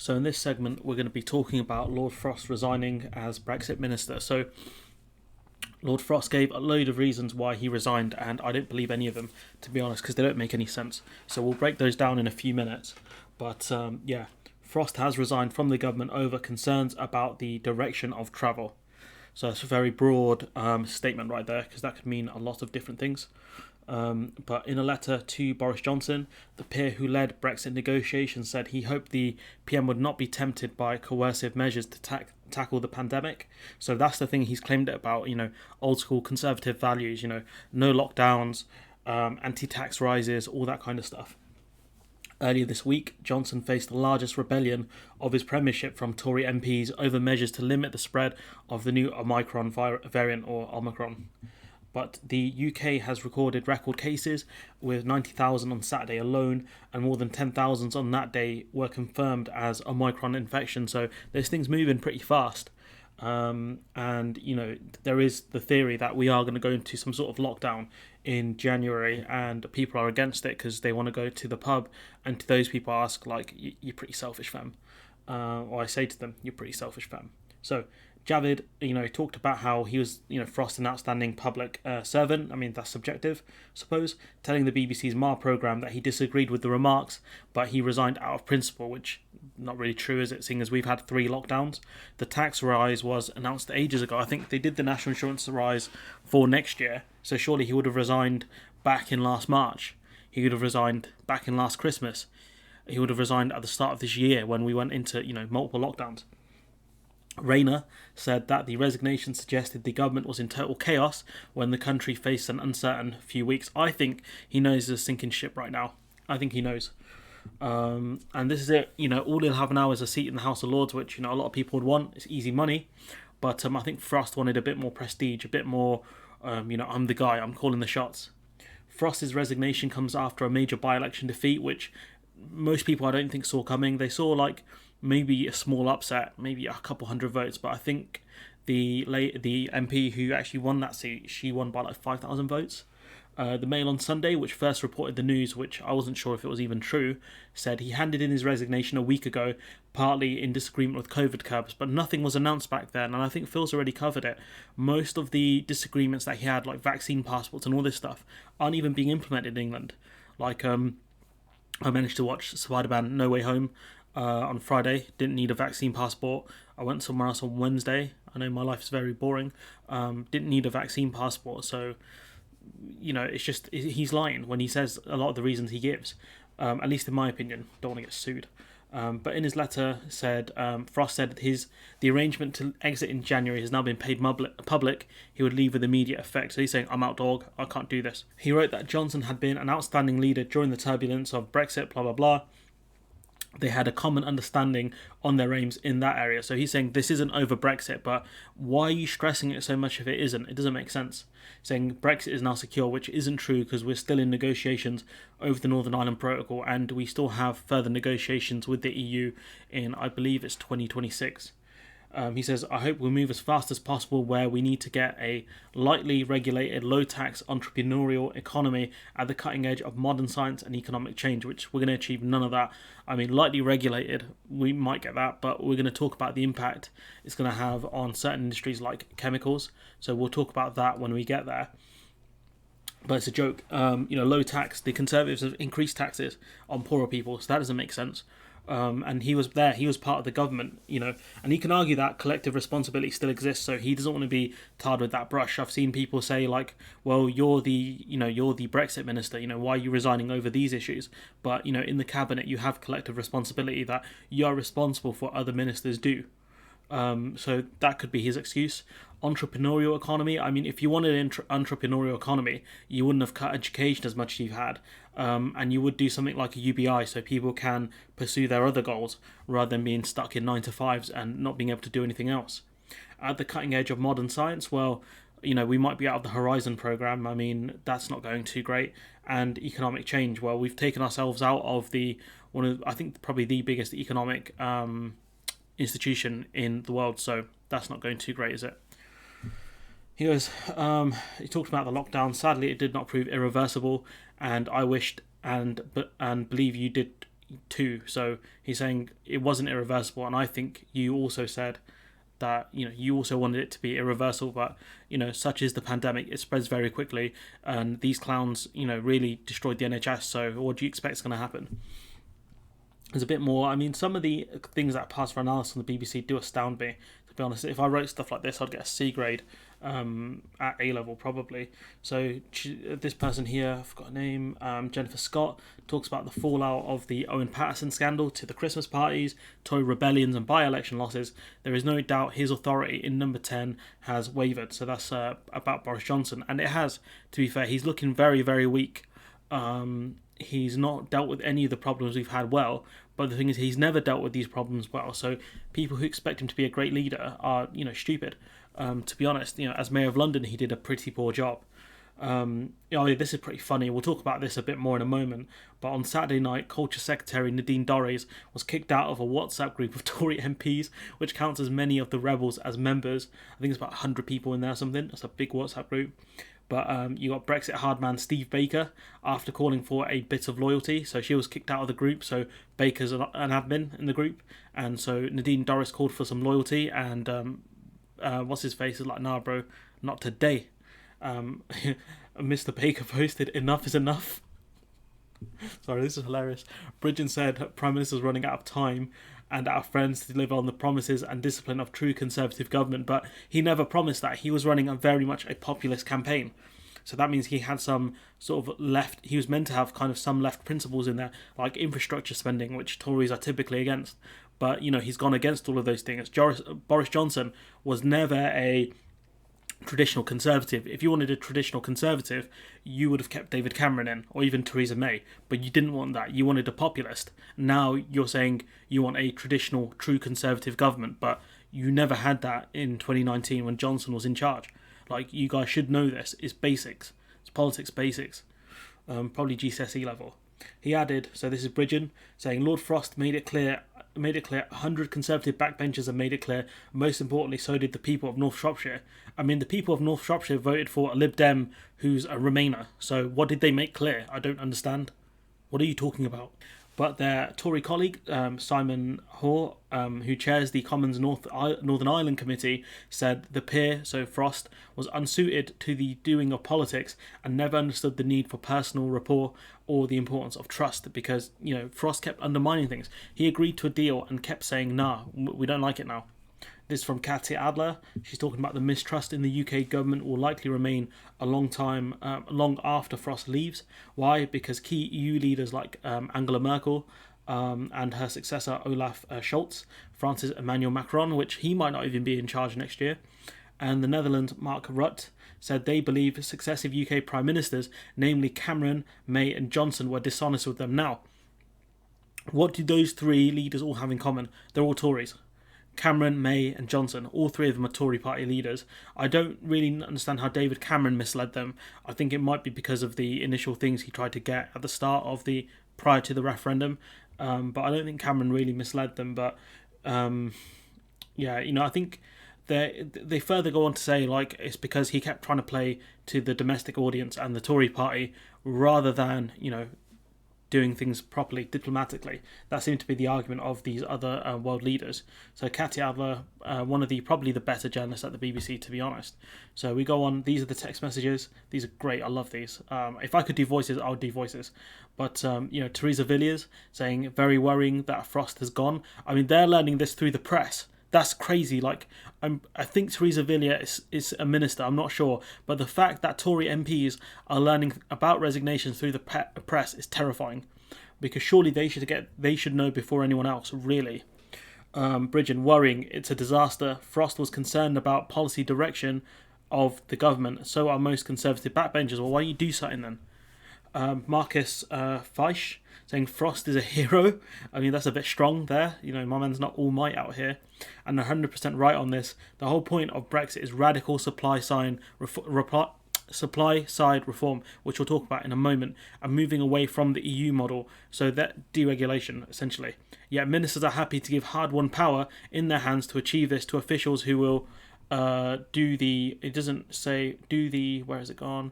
So in this segment, we're going to be talking about Lord Frost resigning as Brexit Minister. So Lord Frost gave a load of reasons why he resigned, and I don't believe any of them, to be honest, because they don't make any sense. So we'll break those down in a few minutes. But Frost has resigned from the government over concerns about the direction of travel. So it's a very broad statement right there, because that could mean a lot of different things. But in a letter to Boris Johnson, the peer who led Brexit negotiations said he hoped the PM would not be tempted by coercive measures to tackle the pandemic. So that's the thing he's claimed it about, old school conservative values, no lockdowns, anti-tax rises, all that kind of stuff. Earlier this week, Johnson faced the largest rebellion of his premiership from Tory MPs over measures to limit the spread of the new Omicron variant, or Omicron. But the UK has recorded record cases, with 90,000 on Saturday alone, and more than 10,000 on that day were confirmed as Omicron infection. So those things moving pretty fast. And there is the theory that we are going to go into some sort of lockdown in January, and people are against it because they want to go to the pub. And to those people, I ask, like, you're pretty selfish, fam. Or I say to them, you're pretty selfish, fam. So Javid, talked about how he was, Frost, an outstanding public servant. I mean, that's subjective, I suppose. Telling the BBC's Mar programme that he disagreed with the remarks, but he resigned out of principle, which not really true, is it, seeing as we've had 3 lockdowns. The tax rise was announced ages ago. I think they did the national insurance rise for next year, so surely he would have resigned back in last March. He would have resigned back in last Christmas. He would have resigned at the start of this year when we went into, multiple lockdowns. Rayner said that the resignation suggested the government was in total chaos when the country faced an uncertain few weeks. I think he knows he's a sinking ship right now. I think he knows. And this is it. All he'll have now is a seat in the House of Lords, which, a lot of people would want. It's easy money. But I think Frost wanted a bit more prestige, a bit more, I'm the guy, I'm calling the shots. Frost's resignation comes after a major by-election defeat, which most people I don't think saw coming. They saw, maybe a small upset, maybe a couple hundred votes, but I think the MP who actually won that seat, she won by 5,000 votes. The Mail on Sunday, which first reported the news, which I wasn't sure if it was even true, said he handed in his resignation a week ago, partly in disagreement with COVID curbs, but nothing was announced back then, and I think Phil's already covered it. Most of the disagreements that he had, like vaccine passports and all this stuff, aren't even being implemented in England. I managed to watch Spider-Man No Way Home on Friday. Didn't need a vaccine passport. I went somewhere else on Wednesday. I know my life is very boring. Didn't need a vaccine passport. So, it's just, he's lying when he says a lot of the reasons he gives. At least in my opinion. Don't want to get sued. But in his letter said, Frost said the arrangement to exit in January has now been paid public. He would leave with immediate effect. So he's saying, I'm out, dog. I can't do this. He wrote that Johnson had been an outstanding leader during the turbulence of Brexit, blah, blah, blah. They had a common understanding on their aims in that area. So he's saying this isn't over Brexit, but why are you stressing it so much if it isn't? It doesn't make sense. Saying Brexit is now secure, which isn't true because we're still in negotiations over the Northern Ireland Protocol, and we still have further negotiations with the EU in, I believe it's 2026. He says, I hope we'll move as fast as possible where we need to get a lightly regulated, low-tax entrepreneurial economy at the cutting edge of modern science and economic change, which we're going to achieve none of that. I mean, lightly regulated, we might get that, but we're going to talk about the impact it's going to have on certain industries like chemicals. So we'll talk about that when we get there. But it's a joke. Low tax, the Conservatives have increased taxes on poorer people, so that doesn't make sense. And he was there, he was part of the government, and he can argue that collective responsibility still exists, so he doesn't want to be tarred with that brush. I've seen people say, well, you're the Brexit minister, why are you resigning over these issues? But, in the cabinet, you have collective responsibility that you are responsible for what other ministers do. So that could be his excuse. Entrepreneurial economy, I mean, if you wanted an entrepreneurial economy, you wouldn't have cut education as much as you've had, and you would do something like a UBI so people can pursue their other goals rather than being stuck in 9-to-5s and not being able to do anything else. At the cutting edge of modern science, well, we might be out of the Horizon program. I mean, that's not going too great. And economic change, well, we've taken ourselves out of I think probably the biggest economic institution in the world, so that's not going too great, is it? He talked about the lockdown. Sadly, it did not prove irreversible, and I wished and believe you did too. So he's saying it wasn't irreversible, and I think you also said that you also wanted it to be irreversible, but such is the pandemic, it spreads very quickly, and these clowns really destroyed the NHS. So what do you expect is going to happen? There's a bit more. I mean, some of the things that pass for analysis on the BBC do astound me, to be honest. If I wrote stuff like this, I'd get a C grade at A level probably. So this person here, I forgot her name, Jennifer Scott, talks about the fallout of the Owen Paterson scandal to the Christmas parties, Tory rebellions and by-election losses. There is no doubt his authority in number 10 has wavered. So that's about Boris Johnson, and it has, to be fair. He's looking very, very weak. He's not dealt with any of the problems we've had well, but the thing is, he's never dealt with these problems well. So people who expect him to be a great leader are, stupid. To be honest, as Mayor of London, he did a pretty poor job. This is pretty funny. We'll talk about this a bit more in a moment. But on Saturday night, Culture Secretary Nadine Dorries was kicked out of a WhatsApp group of Tory MPs, which counts as many of the rebels as members. I think it's about 100 people in there or something. That's a big WhatsApp group. But you got Brexit hardman Steve Baker after calling for a bit of loyalty. So she was kicked out of the group. So Baker's an admin in the group. And so Nadine Dorries called for some loyalty. And what's his face is like, nah, bro, not today. Mr. Baker posted, enough is enough. Sorry, this is hilarious. Bridgerton said Prime Minister's running out of time and our friends to deliver on the promises and discipline of true Conservative government, but he never promised that. He was running very much a populist campaign. So that means he had some sort of left, he was meant to have kind of some left principles in there, like infrastructure spending, which Tories are typically against. But, he's gone against all of those things. Boris Johnson was never a traditional Conservative. If you wanted a traditional Conservative, you would have kept David Cameron in, or even Theresa May, but you didn't want that. You wanted a populist. Now you're saying you want a traditional, true Conservative government, but you never had that in 2019 when Johnson was in charge. Like, you guys should know this. It's basics. It's politics basics. Probably GCSE level. He added, so this is Bridgerton, saying Lord Frost made it clear 100 Conservative backbenchers have made it clear. Most importantly, so did the people of North Shropshire. I mean, the people of North Shropshire voted for a Lib Dem who's a Remainer. So what did they make clear? I don't understand. What are you talking about? But their Tory colleague, Simon Hoare, who chairs the Commons Northern Ireland Committee, said the peer, so Frost, was unsuited to the doing of politics and never understood the need for personal rapport or the importance of trust, because, Frost kept undermining things. He agreed to a deal and kept saying, nah, we don't like it now. This is from Katia Adler. She's talking about the mistrust in the UK government will likely remain a long time, long after Frost leaves. Why? Because key EU leaders like Angela Merkel and her successor Olaf Scholz, France's Emmanuel Macron, which he might not even be in charge next year, and the Netherlands' Mark Rutte, said they believe successive UK Prime Ministers, namely Cameron, May and Johnson, were dishonest with them. Now, what do those three leaders all have in common? They're all Tories. Cameron, May and Johnson, all three of them are Tory party leaders. I don't really understand how David Cameron misled them. I think it might be because of the initial things he tried to get at the start of prior to the referendum, but I don't think Cameron really misled them. But I think they further go on to say like it's because he kept trying to play to the domestic audience and the Tory party rather than doing things properly diplomatically. That seemed to be the argument of these other world leaders. So Katia Adler, one of probably the better journalists at the BBC, to be honest. So we go on. These are the text messages. These are great. I love these. If I could do voices, I would do voices. But Teresa Villiers saying very worrying that Frost has gone. I mean, they're learning this through the press. That's crazy. Like, I think Teresa Villiers is a minister. I'm not sure, but the fact that Tory MPs are learning about resignations through the press is terrifying, because surely they should know before anyone else. Really, Bridgerton, worrying. It's a disaster. Frost was concerned about policy direction of the government. So are most Conservative backbenchers. Well, why don't you do something then? Marcus Feisch saying Frost is a hero. I mean, that's a bit strong there. My man's not all might out here. And 100% right on this. The whole point of Brexit is radical supply side reform, which we'll talk about in a moment, and moving away from the EU model, so that deregulation, essentially. Yet ministers are happy to give hard-won power in their hands to achieve this to officials who will it doesn't say where has it gone?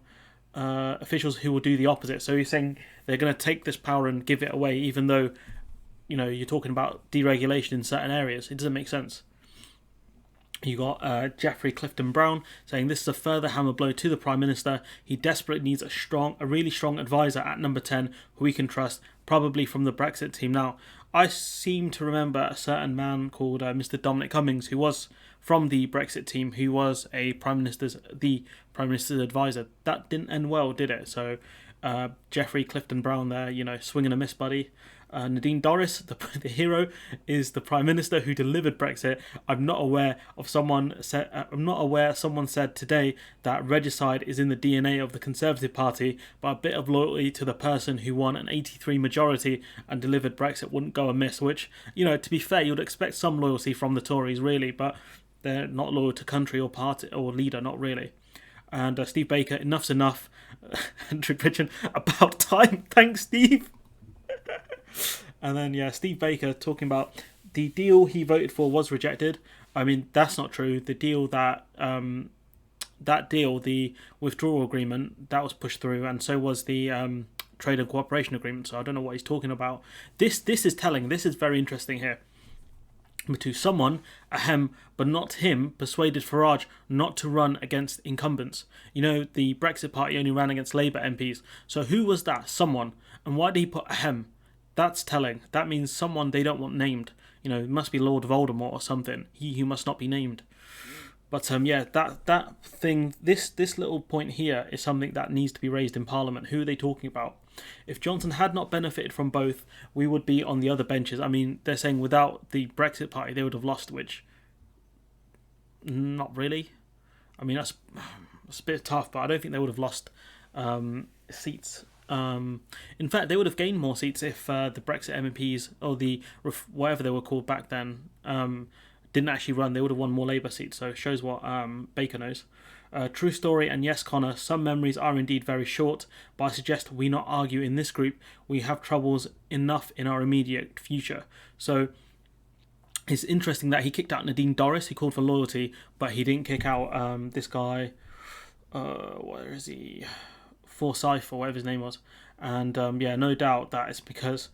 Officials who will do the opposite. So he's saying they're going to take this power and give it away, even though you're talking about deregulation in certain areas. It doesn't make sense. You got Geoffrey Clifton Brown saying this is a further hammer blow to the Prime Minister. He desperately needs a really strong advisor at number 10 who he can trust, probably from the Brexit team. Now, I seem to remember a certain man called Mr. Dominic Cummings, who was from the Brexit team, who was the Prime Minister's advisor. That didn't end well, did it? So Geoffrey Clifton Brown there, swinging a miss, buddy. Nadine Dorries, the hero, is the Prime Minister who delivered Brexit. I'm not aware someone said today that regicide is in the DNA of the Conservative Party, but a bit of loyalty to the person who won an 83 majority and delivered Brexit wouldn't go amiss. Which, to be fair, you'd expect some loyalty from the Tories, really, but they're not loyal to country or party or leader, not really. And Steve Baker, enough's enough. Andrew Bridgerton, about time. Thanks, Steve. And then, Steve Baker talking about the deal he voted for was rejected. I mean, that's not true. The deal the withdrawal agreement, that was pushed through, and so was the trade and cooperation agreement. So I don't know what he's talking about. This is telling. This is very interesting here. To someone, ahem, but not him, persuaded Farage not to run against incumbents. The Brexit Party only ran against Labour MPs. So who was that someone? And why did he put ahem? That's telling. That means someone they don't want named. It must be Lord Voldemort or something. He who must not be named. But that thing, this little point here is something that needs to be raised in Parliament. Who are they talking about? If Johnson had not benefited from both, we would be on the other benches. I mean, they're saying without the Brexit Party, they would have lost, which, not really. I mean, that's a bit tough, but I don't think they would have lost seats. In fact, they would have gained more seats if the Brexit MPs, or the whatever they were called back then, didn't actually run. They would have won more Labour seats. So it shows what Baker knows. True story, and yes, Connor, some memories are indeed very short, but I suggest we not argue in this group. We have troubles enough in our immediate future. So it's interesting that he kicked out Nadine Dorries, who called for loyalty, but he didn't kick out this guy, where is he? Forsyth, or whatever his name was. And no doubt that it's because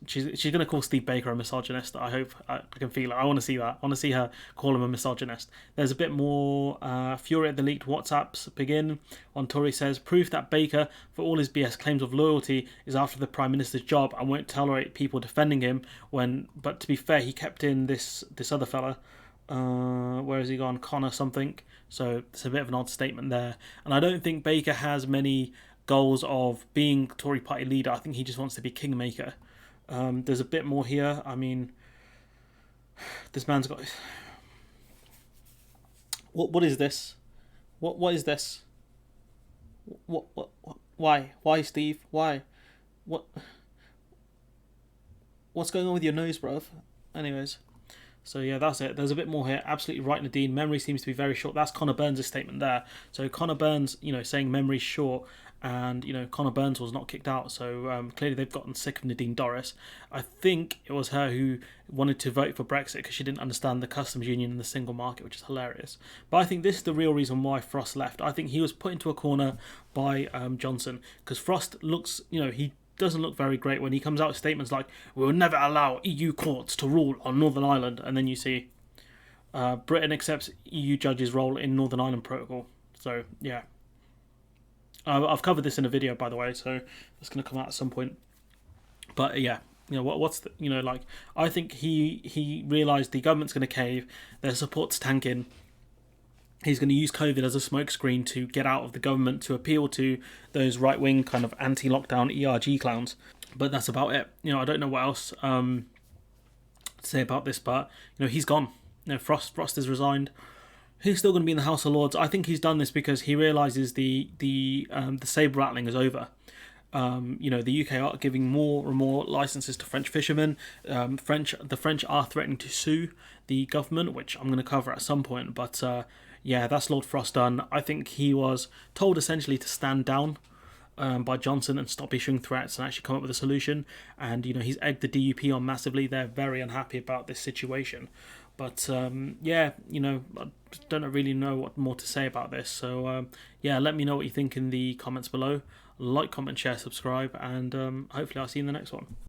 she's going to call Steve Baker a misogynist. I hope. I can feel it. I want to see that. I want to see her call him a misogynist. There's a bit more fury at the leaked WhatsApps begin. One Tory says, proof that Baker, for all his BS claims of loyalty, is after the Prime Minister's job and won't tolerate people defending him. But to be fair, he kept in this other fella. Where has he gone? Connor something. So it's a bit of an odd statement there. And I don't think Baker has many goals of being Tory party leader. I think he just wants to be kingmaker. There's a bit more here. I mean, this man's got... What is this? What is this? What why, Steve? Why? What's going on with your nose, bruv? Anyways. So that's it. There's a bit more here. Absolutely right, Nadine. Memory seems to be very short. That's Conor Burns' statement there. So Conor Burns, saying memory's short, and Conor Burns was not kicked out. So clearly they've gotten sick of Nadine Dorries. I think it was her who wanted to vote for Brexit because she didn't understand the customs union and the single market, which is hilarious. But I think this is the real reason why Frost left. I think he was put into a corner by Johnson, because Frost looks, he doesn't look very great when he comes out with statements like, we will never allow EU courts to rule on Northern Ireland, and then you see Britain accepts EU judges' role in Northern Ireland Protocol. So I've covered this in a video, by the way, so it's going to come out at some point. But what's the, I think he realised the government's going to cave, their support's tanking. He's going to use COVID as a smokescreen to get out of the government, to appeal to those right-wing kind of anti-lockdown ERG clowns. But that's about it. I don't know what else to say about this, but he's gone. Frost has resigned. He's still going to be in the House of Lords. I think he's done this because he realises the sabre rattling is over. The UK are giving more and more licences to French fishermen. The French are threatening to sue the government, which I'm going to cover at some point. But that's Lord Frost done. I think he was told essentially to stand down by Johnson and stop issuing threats and actually come up with a solution. And he's egged the DUP on massively. They're very unhappy about this situation. But I don't really know what more to say about this. So let me know what you think in the comments below. Like, comment, share, subscribe, and hopefully I'll see you in the next one.